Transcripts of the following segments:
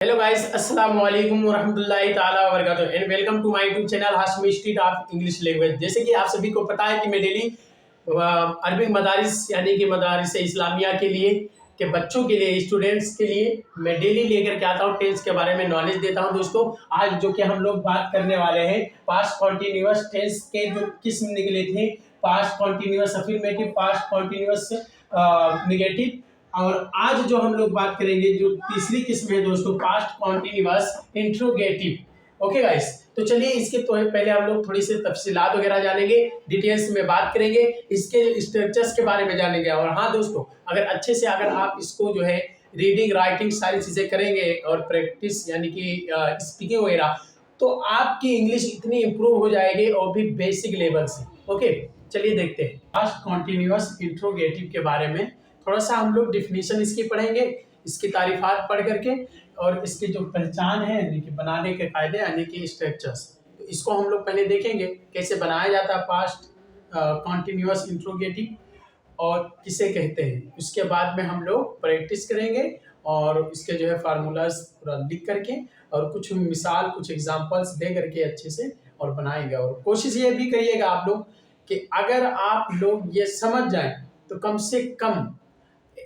Hello guys, अस्सलाम वालेकुम वरहमतुल्लाहि ताला वबरकातुहू and welcome to my YouTube channel Hashmi street of English language. जैसे कि आप सभी को पता है कि मैं डेली अरबिक मदारिस यानी कि मदारिस इस्लामिया के लिए के बच्चों के लिए स्टूडेंट्स के लिए मैं डेली लेकर के आता हूँ, टेंस के बारे में नॉलेज देता हूँ। दोस्तों आज जो कि हम लोग बात करने वाले हैं पास्ट कॉन्टिन्यूअस टेंस के जो किस्म निकले थे, past continuous affirmative, past continuous negative. और आज जो हम लोग बात करेंगे जो तीसरी किस्म है दोस्तों, past continuous interrogative. Okay guys, तो चलिए इसके तो पहले हम लोग थोड़ी सी तफसीलात वगैरह जानेंगे, डिटेल्स में बात करेंगे, इसके स्ट्रक्चर्स के बारे में जानेंगे। और हाँ दोस्तों, अगर अच्छे से अगर आप इसको जो है रीडिंग राइटिंग सारी चीज़ें करेंगे और प्रैक्टिस यानी कि स्पीकिंग वगैरह, तो आपकी इंग्लिश इतनी इम्प्रूव हो जाएगी और भी बेसिक लेवल से। ओके चलिए देखते हैं पास्ट कॉन्टिन्यूअस इंट्रोगेटिव के बारे में। थोड़ा सा हम लोग डिफिनीशन इसकी पढ़ेंगे, इसकी तारीफात पढ़ करके, और इसकी जो पहचान है यानी कि बनाने के कायदे यानी कि स्ट्रक्चर्स, तो इसको हम लोग पहले देखेंगे कैसे बनाया जाता है पास्ट कॉन्टिन्यूअस इंट्रोगेटिव और किसे कहते हैं। उसके बाद में हम लोग प्रैक्टिस करेंगे और इसके जो है फार्मूलाज पूरा लिख करके और कुछ मिसाल कुछ एग्जांपल्स दे करके अच्छे से और बनाएंगे। और कोशिश ये भी करिएगा आप लोग कि अगर आप लोग ये समझ जाएं तो कम से कम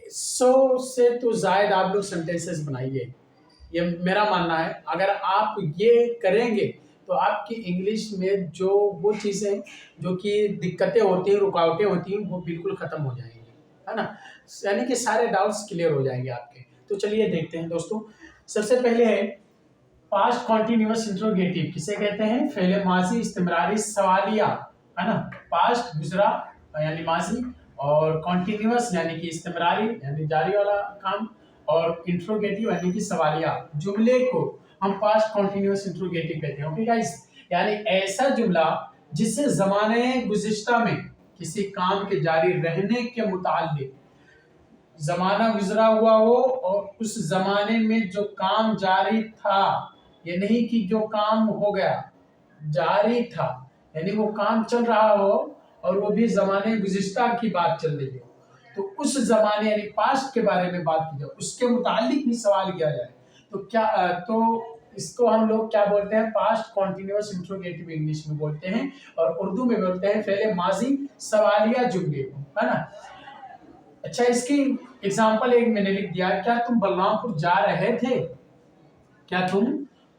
100 से तो जायद आप लोग सेंटेंसेस बनाइए, ये मेरा मानना है। अगर आप ये करेंगे तो आपकी इंग्लिश में जो वो चीज़ें जो कि दिक्कतें होती हैं, रुकावटें होती हैं, वो बिल्कुल ख़त्म हो जाएंगी, है ना। यानी कि सारे डाउट्स क्लियर हो जाएंगे आपके। तो चलिए देखते हैं दोस्तों। सबसे पहले है पास्ट कॉन्टिन्यूअस इंट्रोगेटिव, किसे कहते हैं? फेले माजी इस्तिमरारी सवालिया, है ना। पास्ट गुजरा यानी माजी, और कॉन्टिन्यूअस यानी कि इस्तिमरारी यानी जारी वाला काम, और इंट्रोगेटिव यानी कि सवालिया जुमले को हम पास्ट कॉन्टिन्यूअस इंट्रोगेटिव कहते हैं। ओके गाइस, यानी ऐसा जुमला जिससे जमाने गुज़िश्ता में किसी काम के जारी रहने के मुताल्लिक जमाना गुजरा हुआ हो और उस जमाने में जो काम जारी था, ये नहीं कि जो काम हो गया, जारी था यानी वो काम चल रहा हो और वो भी जमाने गुज़िश्ता की बात चल रही हो, तो उस जमाने यानी पास्ट के बारे में बात की जाए, उसके मुतालिक भी सवाल किया जाए, तो क्या तो इसको हम लोग क्या बोलते हैं? पास्ट कॉन्टिन्यूअस इंट्रोगेटिव इंग्लिश में बोलते हैं, और उर्दू में बोलते हैं फेले माजी सवालिया जुमले को, है ना। अच्छा, इसकी एग्जाम्पल एक मैंने लिख दिया, क्या तुम बलरामपुर जा रहे थे? क्या तुम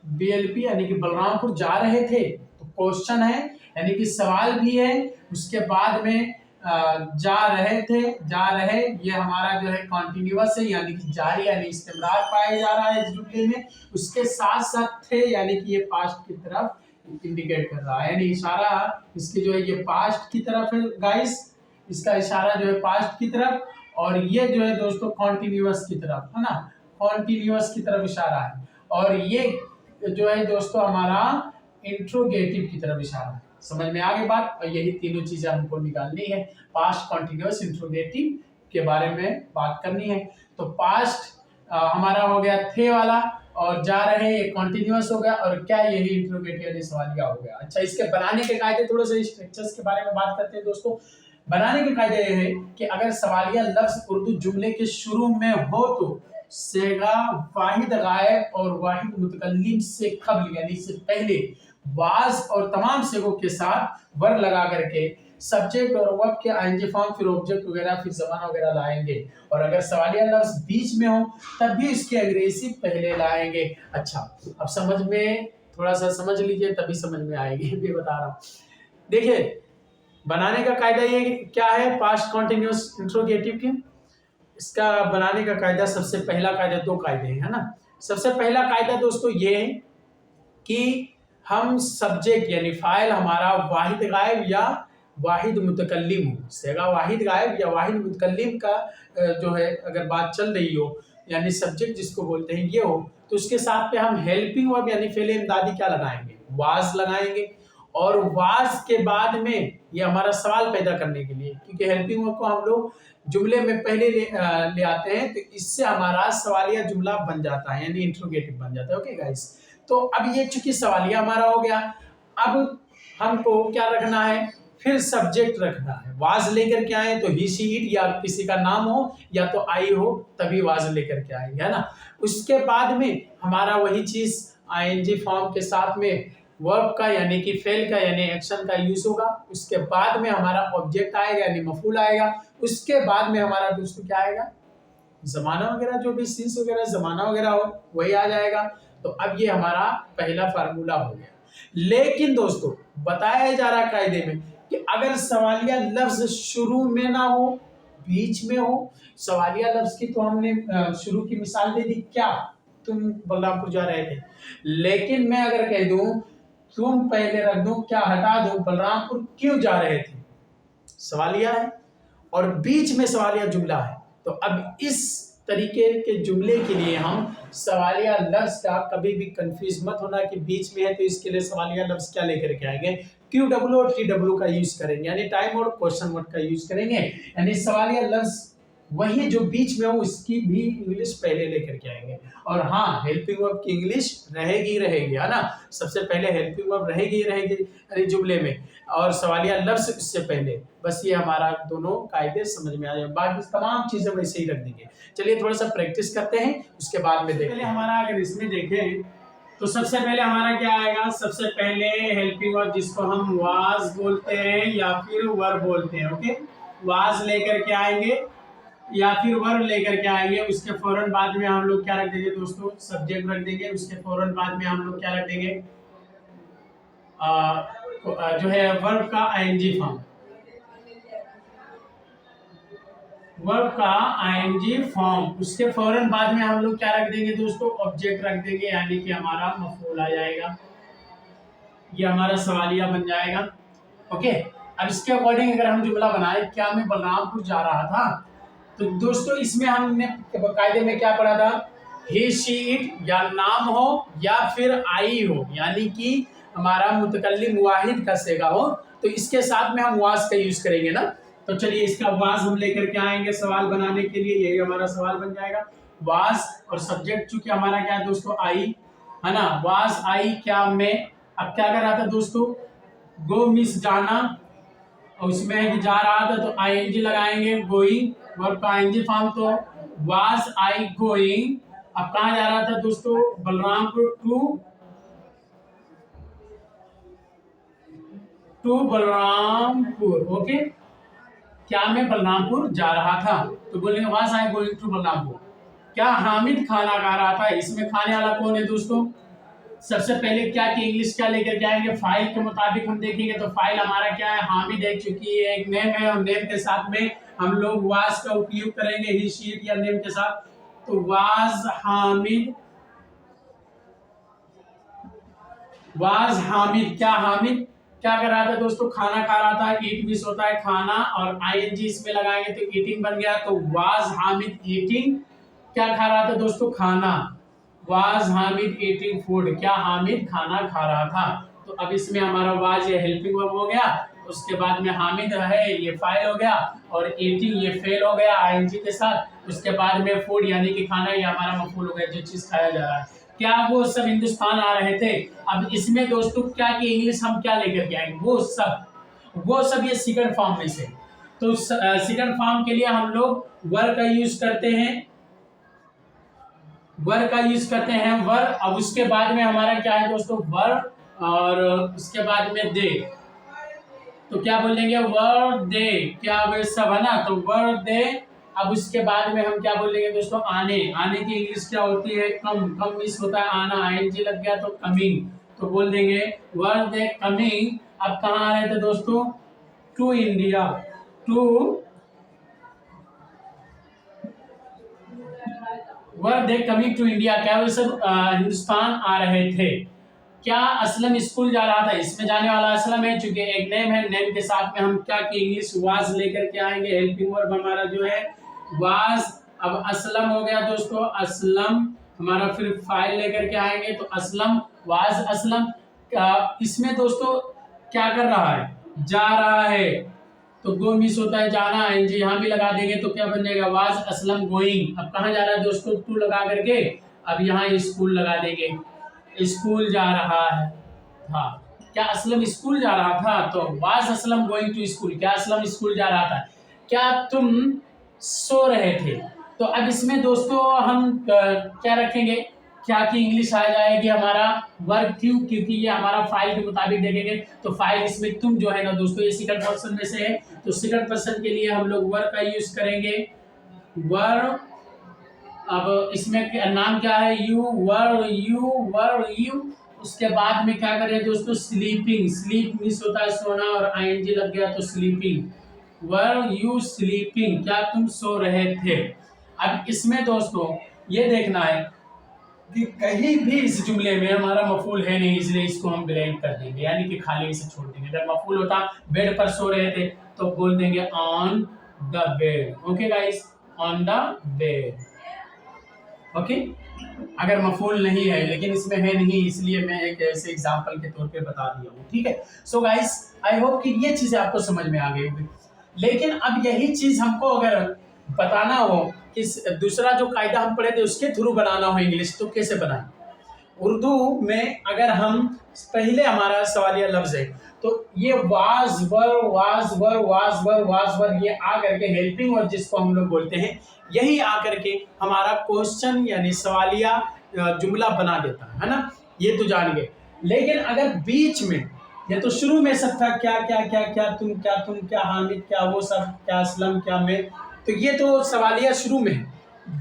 BLP यानी कि बलरामपुर जा रहे थे, तो क्वेश्चन है यानी कि सवाल भी है। उसके बाद में जा रहे थे, जा रहे, ये हमारा जो है कॉन्टिन्यूअस है यानी कि जारी यानी इस्तेमरार पाया जा रहा है इस जुमले में। उसके साथ साथ थे यानी कि ये पास्ट की तरफ इंडिकेट कर रहा है, यानी इशारा इसकी जो है ये पास्ट की तरफ है गाइस, इसका इशारा जो है पास्ट की तरफ, और ये जो है दोस्तों कॉन्टिन्यूअस की तरफ, है ना, कॉन्टिन्यूअस की तरफ इशारा है। और ये जो है दोस्तों हमारा इंट्रोगेटिव की तरफ इशारा है। समझ में आ गई बात? और यही तीनों चीजें हमको निकालनी है, पास्ट कॉन्टिन्यूअस इंट्रोगेटिव के बारे में बात करनी है। तो पास्ट हमारा हो गया थे वाला, और जा रहे ये कॉन्टिन्यूअस हो गया, और क्या यही इंट्रोगेटिव यानी सवालिया हो गया। अच्छा, इसके बनाने के कायदे थोड़े से स्ट्रक्चर्स के बारे में बात करते हैं दोस्तों। बनाने के कायदे ये है कि अगर सवालिया लफ्ज उर्दू जुमले के शुरू में हो तो सेगा वाहिद गायब और वाहिद मुतकल्लिम से कबल यानी से पहले वाज और तमाम सेगों के साथ वर लगा करके सब्जेक्ट और वर्ब के आइंजे फॉर्म, फिर ऑब्जेक्ट वगैरह, फिर ज़माना वगैरह लाएंगे। और अगर सवालिया लफ्ज बीच में हो तब भी इसके अग्रेसिव पहले लाएंगे। अच्छा, अब समझ में थोड़ा सा समझ लीजिए, तभी समझ में आएगी, भी बता रहा हूँ। देखिए बनाने का कायदा ये क्या है पास्ट कॉन्टिन्यूअस इंट्रोगेटिव के, इसका बनाने का कायदा सबसे पहला कायदा, दो कायदे हैं, है ना। सबसे पहला कायदा दोस्तों ये है कि हम सब्जेक्ट यानी फाइल हमारा वाहिद गायब या वाहिद मुतकल्लिम हो, सेगा वाहिद गायब या वाहिद मुतकल्लिम का जो है अगर बात चल रही हो यानी सब्जेक्ट जिसको बोलते हैं ये हो, तो उसके साथ पे हम हेल्पिंग वर्ब यानी फेले इमदादी क्या लगाएंगे? वाज लगाएंगे। और वाज के बाद में ये हमारा सवाल पैदा करने के लिए, क्योंकि हेल्पिंग वर्ब को हम लोग जुमले में पहले ले आते हैं, तो इससे हमारा सवालिया जुमला बन जाता है यानी इंट्रोगेटिव बन जाता है। ओके गाइस, तो अब ये चूंकि सवालिया हमारा हो गया, अब हमको क्या रखना है? फिर सब्जेक्ट रखना है। वाज लेकर के आए तो ही शी इट या किसी का नाम हो या तो आई हो तभी वाज लेकर के आएंगे, है ना। उसके बाद में हमारा वही चीज आईएनजी फॉर्म के साथ में वर्ब का यानी कि फेल का यानी एक्शन का यूज होगा। उसके बाद में हमारा ऑब्जेक्ट आएगा यानी मफूल आएगा। उसके बाद में हमारा दोस्तों क्या आएगा, जमाना वगैरह, जो भी सीन्स वगैरह जमाना वगैरह हो वही आ जाएगा। तो अब ये हमारा पहला फार्मूला हो गया। लेकिन दोस्तों बताया जा रहा कायदे में कि अगर सवालिया लफ्ज शुरू में ना हो, बीच में हो। सवालिया लफ्ज की तो हमने शुरू की मिसाल दे दी, क्या तुम बलरामपुर जा रहे थे। लेकिन मैं अगर कह दूं तुम पहले रख दूं, क्या हटा दूं, बलरामपुर क्यों जा रहे थे, सवालिया है और बीच में सवालिया जुमला है। तो अब इस तरीके के जुमले के लिए हम सवालिया लफ्ज का कभी भी कंफ्यूज मत होना कि बीच में है, तो इसके लिए सवालिया लफ्ज क्या लेकर के आएंगे, क्यू डब्ल्यू और टी डब्ल्यू का यूज करेंगे, यानी टाइम और क्वेश्चन वर्ड का यूज करेंगे। यानी सवालिया लफ्ज वही जो बीच में हो उसकी भी इंग्लिश पहले लेकर के आएंगे। और हाँ, हेल्पिंग वर्ब की इंग्लिश रहेगी रहेगी, है ना। सबसे पहले हेल्पिंग वर्ब रहेगी रहेगी जुमले में, और सवालिया लफ्ज इससे पहले। बस ये हमारा दोनों कायदे समझ में आ जाए, बाकी तमाम चीजें वैसे ही रख देंगे। चलिए थोड़ा सा प्रैक्टिस करते हैं, उसके बाद में देखते हैं। हमारा अगर इसमें देखें तो सबसे पहले हमारा क्या आएगा, सबसे पहले हेल्पिंग वर्ब जिसको हम वाज बोलते हैं या फिर वर्ब बोलते हैं। ओके, वाज लेकर के आएंगे या फिर वर्ब लेकर के आएंगे। उसके फौरन बाद में हम लोग क्या रख देंगे दोस्तों, सब्जेक्ट रख देंगे। उसके फौरन बाद में हम लोग क्या रख देंगे, जो है वर्ब का आईएनजी फॉर्म, वर्ब का आईएनजी फॉर्म। उसके फौरन बाद में हम लोग क्या रख देंगे दोस्तों, ऑब्जेक्ट रख देंगे, यानी कि हमारा मफूल आ जाएगा, ये हमारा सवालिया बन जाएगा। ओके, अब इसके अकॉर्डिंग अगर हम जुमला बनाए, क्या मैं बलरामपुर जा रहा था, तो दोस्तों इसमें हमने कायदे में क्या पढ़ा था, ही शी इट या नाम हो या फिर आई हो, यानी कि हमारा मुतकल्लिम वाहिद का सेगा हो, तो इसके साथ में हम वाज का यूज करेंगे ना। तो चलिए इसका वाज हम लेकर के आएंगे सवाल बनाने के लिए, यही हमारा सवाल बन जाएगा वाज। और सब्जेक्ट चूंकि हमारा क्या है दोस्तों, आई है ना, वाज आई क्या मैं। अब क्या कर रहा था दोस्तों, गो मिस जाना, और उसमें है कि जा रहा था तो आईएनजी लगाएंगे, गोइंग वर्ब का आईएनजी फॉर्म, तो वाज आई गोइंग। अब कहाँ जा रहा था दोस्तों, बलरामपुर, टू बलरामपुर। ओके, क्या मैं बलरामपुर जा रहा था, तो बोलेंगे was I going to Balrampur. क्या हामिद खाना खा रहा था, इसमें खाने वाला कौन है दोस्तों, सबसे पहले क्या की इंग्लिश क्या लेकर के आएंगे, फाइल के मुताबिक हम देखेंगे तो फाइल हमारा क्या है, हामिद है, क्योंकि ये एक नेम है और नेम के साथ में हम लोग वाज का उपयोग करेंगे, ही शी इट या नेम के साथ। तो वाज हामिद, वाज हामिद, क्या हामिद क्या कर रहा था दोस्तों, खाना खा रहा था, ईट मिस होता है खाना, और आईएनजी इसमें लगाएंगे तो ईटिंग बन गया, तो वाज हामिद ईटिंग, क्या खा रहा था दोस्तों, खाना, वाज हामिद ईटिंग फूड, क्या हामिद खाना खा रहा था। तो अब इसमें हमारा वाज ये हेल्पिंग वर्ब हो गया, उसके बाद में हामिद है ये फाइल हो गया, और ईटिंग ये फेल हो गया आईएनजी के साथ। उसके बाद में फूड यानी कि खाना, ये हमारा मफूल हो गया, जो चीज खाया जा रहा है। क्या वो सब हिंदुस्तान आ रहे थे। अब इसमें दोस्तों क्या की इंग्लिश हम क्या लेकर के आएंगे, वो सब ये सेकंड फॉर्म में से। तो सेकंड फॉर्म के लिए हम लोग वर का यूज करते हैं, वर का यूज करते हैं वर। अब उसके बाद में हमारा क्या है दोस्तों, वर, और उसके बाद में दे, तो क्या बोलेंगे, वर दे, क्या वे सब है ना, तो वर दे। अब उसके बाद में हम क्या बोलेंगे दोस्तों, आने, आने की इंग्लिश क्या होती है, कम, कम मिस होता है आना, आईएनजी लग गया तो कमिंग, तो बोल देंगे वर दे कमिंग। अब कहाँ आ रहे थे दोस्तों, to India, to were they coming to India, क्या वे सब हिंदुस्तान आ रहे थे। क्या असलम स्कूल जा रहा था, इसमें जाने वाला असलम है, चूंकि एक नेम है, नेम के साथ में हम क्या की इंग्लिश वाज लेकर के आएंगे, हेल्पिंग वर्ब हमारा जो है वाज। अब असलम हो गया दोस्तों, असलम हमारा, फिर फाइल लेकर के आएंगे तो असलम, वाज असलम। इसमें दोस्तों क्या कर रहा है, जा रहा है, तो गो मिस होता है जाना, आईएनजी यहाँ भी लगा देंगे तो क्या बन जाएगा, वाज असलम गोइंग। अब कहाँ जा रहा है दोस्तों, टू लगा करके, अब यहाँ स्कूल लगा देंगे, स्कूल जा रहा है। हाँ, क्या असलम स्कूल जा रहा था? तो was Aslam going to school, क्या असलम स्कूल जा रहा था? क्या तुम सो रहे थे? तो अब इसमें दोस्तों हम क्या रखेंगे, क्या की इंग्लिश आ जाएगी हमारा वर्ब, क्यों, क्योंकि ये हमारा फाइल के मुताबिक देखेंगे तो फाइल इसमें तुम जो है ना दोस्तों ये सेकंड पर्सन में से है, तो सेकंड पर्सन के लिए हम लोग वर्ब का यूज करेंगे, वर्ब। अब इसमें नाम क्या है, यू वर्ब यू। उसके बाद में क्या करें दोस्तों, स्लीपिंग, स्लीप मिस होता है सोना और आईएनजी लग गया तो स्लीपिंग, वर यू स्लीपिंग, क्या तुम सो रहे थे? अब इसमें दोस्तों ये देखना है कि कहीं भी इस जुमले में हमारा मफूल है नहीं, इसलिए इसको हम ब्लैंक कर देंगे, यानी कि खाली इसे छोड़ देंगे। अगर मफूल होता बेड पर सो रहे थे तो बोल देंगे on the bed. Okay guys, on the bed. Okay, अगर मफूल नहीं है, लेकिन इसमें है नहीं इसलिए मैं एक ऐसे एग्जांपल के तौर पे बता दिया हूँ। ठीक है, सो गाइस आई होप कि ये चीजें आपको समझ में आ गई होगी। लेकिन अब यही चीज हमको अगर बताना हो कि दूसरा जो कायदा हम पढ़े थे उसके थ्रू बनाना हो इंग्लिश, तो कैसे बनाएं? उर्दू में अगर हम पहले हमारा सवालिया लफ्ज है तो ये वाज वर ये आ करके हेल्पिंग वर्ड जिसको हम लोग बोलते हैं, यही आ करके हमारा क्वेश्चन यानी सवालिया जुमला बना देता है ना, ये तो जान गए। लेकिन अगर बीच में, ये तो शुरू में सब था क्या क्या क्या क्या तुम क्या हामिद क्या वो सब क्या असलम क्या मैं, तो ये तो सवालिया शुरू में है।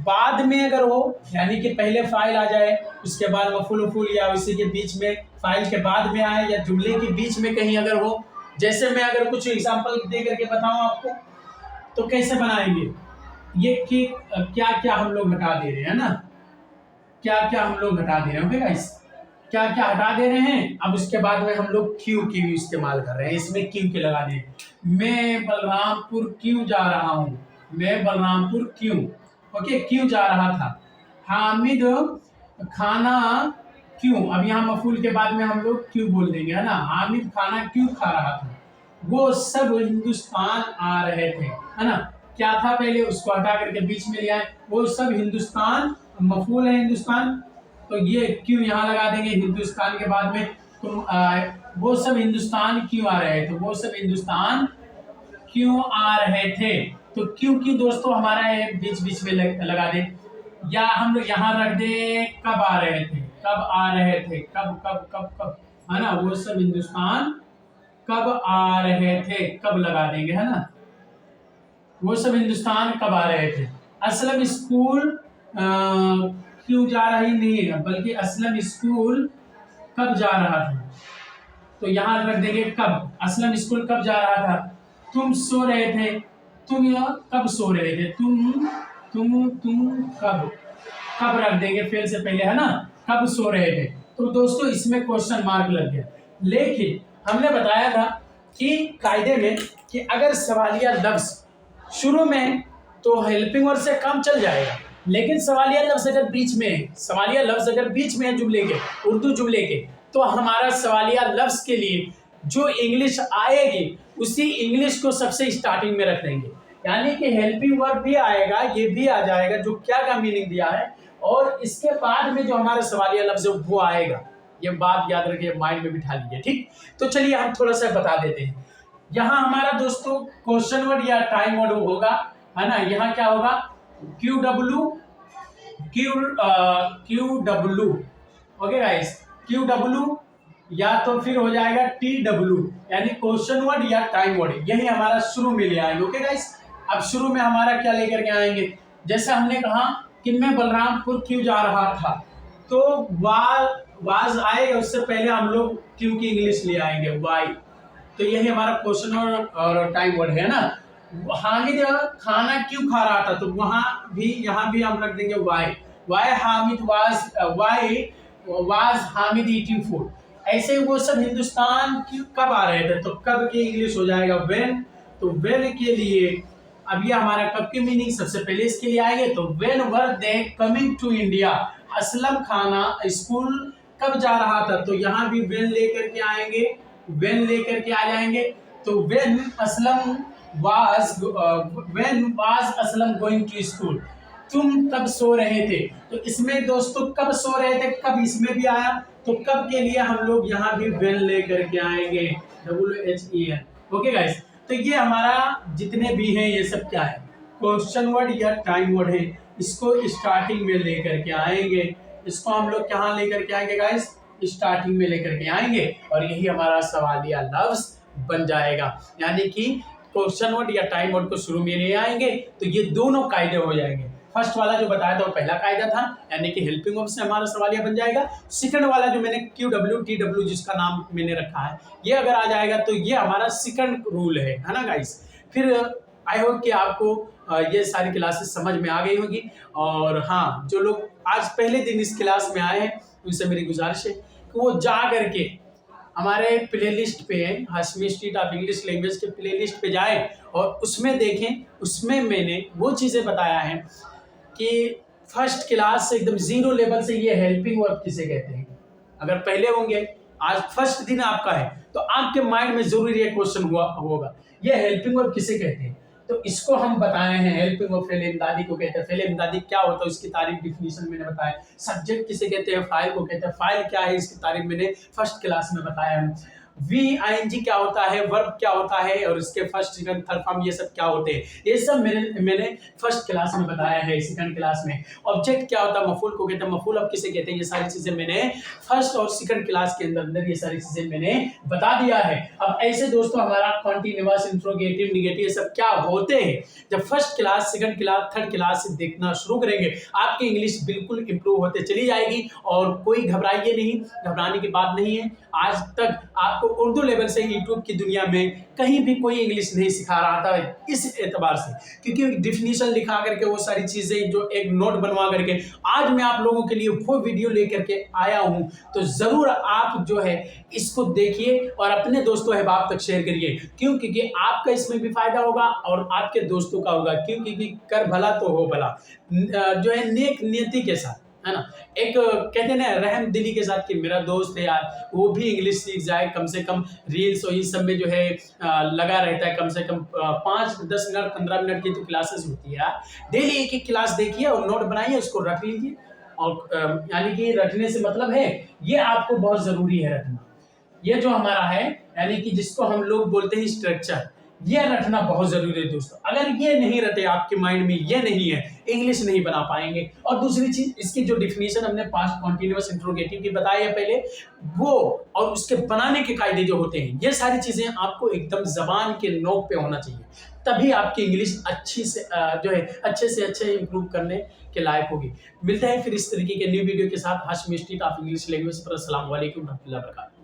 बाद में अगर हो यानी कि पहले फाइल आ जाए, उसके बाद मफूल उफूल या उसी के बीच में फाइल के बाद में आए, या जुमले के बीच में कहीं अगर हो, जैसे मैं अगर कुछ एग्जांपल दे करके बताऊं आपको तो कैसे बनाएंगे ये कि क्या क्या हम लोग हटा दे रहे हैं ना, क्या क्या हम लोग हटा दे रहे हैं। ओके गाइस, क्या क्या हटा दे रहे हैं। अब उसके बाद में हम लोग क्यों की इस्तेमाल कर रहे हैं, इसमें क्यों के लगा दें। मैं बलरामपुर क्यों जा रहा हूँ, मैं बलरामपुर क्यों, ओके क्यों जा रहा था। हामिद खाना क्यों, अब यहाँ मफूल के बाद में हम लोग क्यों बोल देंगे है ना, हामिद खाना क्यों खा रहा था। वो सब हिंदुस्तान आ रहे थे है ना, क्या था पहले उसको हटा करके बीच में लिया है, वो सब हिंदुस्तान, मफूल है हिंदुस्तान, तो ये क्यों यहाँ लगा देंगे हिंदुस्तान के बाद में। तुम वो सब हिंदुस्तान क्यों आ रहे थे, वो सब हिंदुस्तान क्यों आ रहे थे, तो क्योंकि दोस्तों हमारा ये बीच बीच में लगा दे, या हम लोग यहाँ रख दे कब आ रहे थे, कब आ रहे थे, कब कब कब कब है ना, वो सब हिंदुस्तान कब आ रहे थे, कब लगा देंगे है ना, वो सब हिंदुस्तान कब आ रहे थे। असलम स्कूल क्यों जा रही नहीं है, बल्कि असलम स्कूल कब जा रहा था, तो यहाँ रख देंगे कब, असलम स्कूल कब जा रहा था। तुम सो रहे थे, तुम कब सो रहे थे, तुम कब, कब रख देंगे फेल से पहले है ना, कब सो रहे थे। तो दोस्तों इसमें क्वेश्चन मार्क लग गया। लेकिन हमने बताया था कि कायदे में कि अगर सवालिया लफ्ज शुरू में तो हेल्पिंग वर्ड से काम चल जाएगा, लेकिन सवालिया लफ्ज अगर बीच में है, सवालिया लफ्ज अगर बीच में है जुमले के, उर्दू जुमले के, तो हमारा सवालिया लफ्ज के लिए जो इंग्लिश आएगी उसी इंग्लिश को सबसे स्टार्टिंग में रख देंगे, यानी कि हेल्पिंग वर्ब भी आएगा, ये भी आ जाएगा जो क्या का मीनिंग दिया है, और इसके बाद में जो हमारा सवालिया लफ्ज है वो आएगा। ये बात याद रखिए, माइंड में बिठा लीजिए। ठीक, तो चलिए हम थोड़ा सा बता देते हैं। यहाँ हमारा दोस्तों क्वेश्चन वर्ड या टाइम वर्ड होगा है ना, यहाँ क्या होगा Q W, okay guys, Q W या तो फिर हो जाएगा टी डब्ल्यू, यानी क्वेश्चन वर्ड या टाइम वर्ड, यही हमारा शुरू में ले आएंगे। ओके गाइस, अब शुरू में हमारा क्या लेकर के आएंगे, जैसे हमने कहा कि मैं बलरामपुर क्यों जा रहा था, तो वाज आएगा, उससे पहले हम लोग क्यों की इंग्लिश ले आएंगे वाई, तो यही हमारा क्वेश्चन और टाइम वर्ड है ना। हामिद खाना क्यों खा रहा था, तो वहां भी यहाँ भी हम रख देंगे why Hamid was Hamid eating food. ऐसे वो सब हिंदुस्तान कब आ रहे थे, तो कब की इंग्लिश हो जाएगा व्हेन, तो व्हेन के लिए अब ये हमारा कब की मीनिंग सबसे पहले इसके लिए आएंगे, तो when were they coming to India, Aslam खाना स्कूल कब जा रहा था, तो यहाँ भी व्हेन लेकर के आएंगे, व्हेन लेकर के आ जाएंगे, तो when was Aslam going to school, तुम कब सो रहे थे। तो इसमें दोस्तों कब सो रहे थे, कब इसमें भी आया, तो कब के लिए हम लोग यहाँ भी वेन लेकर के आएंगे, WHEN। ओके गाइस, तो ये हमारा जितने भी हैं ये सब क्या है, क्वेश्चन वर्ड या टाइम वर्ड है। इसको स्टार्टिंग में लेकर के आएंगे, इसको हम लोग कहाँ लेकर के आएंगे गाइस, स्टार्टिंग में लेकर के आएंगे, और यही हमारा सवालिया लफ्ज बन जाएगा। यानी कि क्वेश्चन वर्ड या टाइम वर्ड को शुरू में ले आएंगे तो ये दोनों कायदे हो जाएंगे। फर्स्ट वाला जो बताया था वो पहला कायदा था, यानी कि हेल्पिंग वर्ब से हमारा सवालिया बन जाएगा। सेकंड वाला जो मैंने QWTW जिसका नाम मैंने रखा है, ये अगर आ जाएगा तो ये हमारा सेकंड रूल है ना गाइस। फिर आई होप कि आपको ये सारी क्लासेस समझ में आ गई होगी। और हाँ, जो लोग आज पहले दिन इस क्लास में आए हैं उनसे मेरी गुजारिश है कि वो जा करके हमारे प्लेलिस्ट पे, Hashmi street of English language के प्लेलिस्ट पे जाएं और उसमें देखें। उसमें मैंने वो चीज़ें बताया है कि फर्स्ट क्लास से एकदम जीरो लेवल से ये हेल्पिंग वर्ब किसे कहते हैं। अगर पहले होंगे, आज फर्स्ट दिन आपका है, तो आपके माइंड में जरूर ये क्वेश्चन होगा ये हेल्पिंग वर्ब किसे कहते हैं। तो इसको हम बताए हैं, हेल्पिंग वर्ब फेल इमदादी को कहते हैं। फेल इमदादी क्या होता है उसकी तारीफ डिफिनीशन मैंने बताया। सब्जेक्ट किसे कहते हैं, फाइल को कहते हैं। फाइल क्या है इसकी तारीफ मैंने फर्स्ट क्लास में बताया है। VING क्या होता है, वर्ब क्या होता है, और इसके फर्स्ट सेकंड थर्ड फॉर्म ये सब क्या होते हैं, ये सब मैंने फर्स्ट क्लास में बताया है। सेकंड क्लास में ऑब्जेक्ट क्या होता है, मफूल को कहते हैं। मफूल अब किसे कहते हैं, ये सारी चीजें मैंने फर्स्ट और सेकंड क्लास के अंदर ये सारी चीजें मैंने बता दिया है। अब ऐसे दोस्तों हमारा कॉन्टिन्यूअस, इंट्रोगेटिव, निगेटिव सब क्या होते हैं, जब first class, second class, third class से देखना शुरू करेंगे आपकी इंग्लिश बिल्कुल इंप्रूव होते चली जाएगी। और कोई घबराइए नहीं, घबराने की बात नहीं है। आज तक आपको उर्दू लेवल से यूट्यूब की दुनिया में कहीं भी कोई इंग्लिश नहीं सिखा रहा था इस एतबार से, क्योंकि डिफिनीशन लिखा करके वो सारी चीजें जो एक नोट बनवा करके आज मैं आप लोगों के लिए वो वीडियो लेकर के आया हूं। तो जरूर आप जो है इसको देखिए और अपने दोस्तों अहबाब तक शेयर करिए, क्यों, क्योंकि आपका इसमें भी फायदा होगा और आपके दोस्तों का होगा। क्यों, क्योंकि कर भला तो हो भला, जो है नेक नियति के साथ, है ना। एक कहते हैं ना रहम दिली के साथ कि मेरा दोस्त है यार, वो भी इंग्लिश सीख जाए, कम से कम रील्स और इस सब में जो है लगा रहता है। कम से कम 5-10 मिनट 15 मिनट की तो क्लासेस होती है यार। डेली एक एक क्लास देखिए और नोट बनाइए, उसको रख लीजिए। और यानी कि रखने से मतलब है ये आपको बहुत जरूरी है रखना। ये जो हमारा है यानी कि जिसको हम लोग बोलते हैं स्ट्रक्चर, ये रखना बहुत जरूरी है दोस्तों। अगर ये नहीं रटे आपके माइंड में, ये नहीं है, इंग्लिश नहीं बना पाएंगे। और दूसरी चीज, इसकी जो डिफिनीशन हमने पास्ट कॉन्टिन्यूअस इंट्रोगेटिव की बताई है पहले, वो और उसके बनाने के कायदे जो होते हैं, ये सारी चीजें आपको एकदम जबान के नोक पे होना चाहिए, तभी आपकी इंग्लिश अच्छी से जो है अच्छे से अच्छे इंप्रूव करने के लायक होगी। मिलते हैं फिर इस तरीके के न्यू वीडियो के साथ Hashmi street of English language पर। अस्सलाम वालेकुम रहमतुल्लाहि व बरकातहू।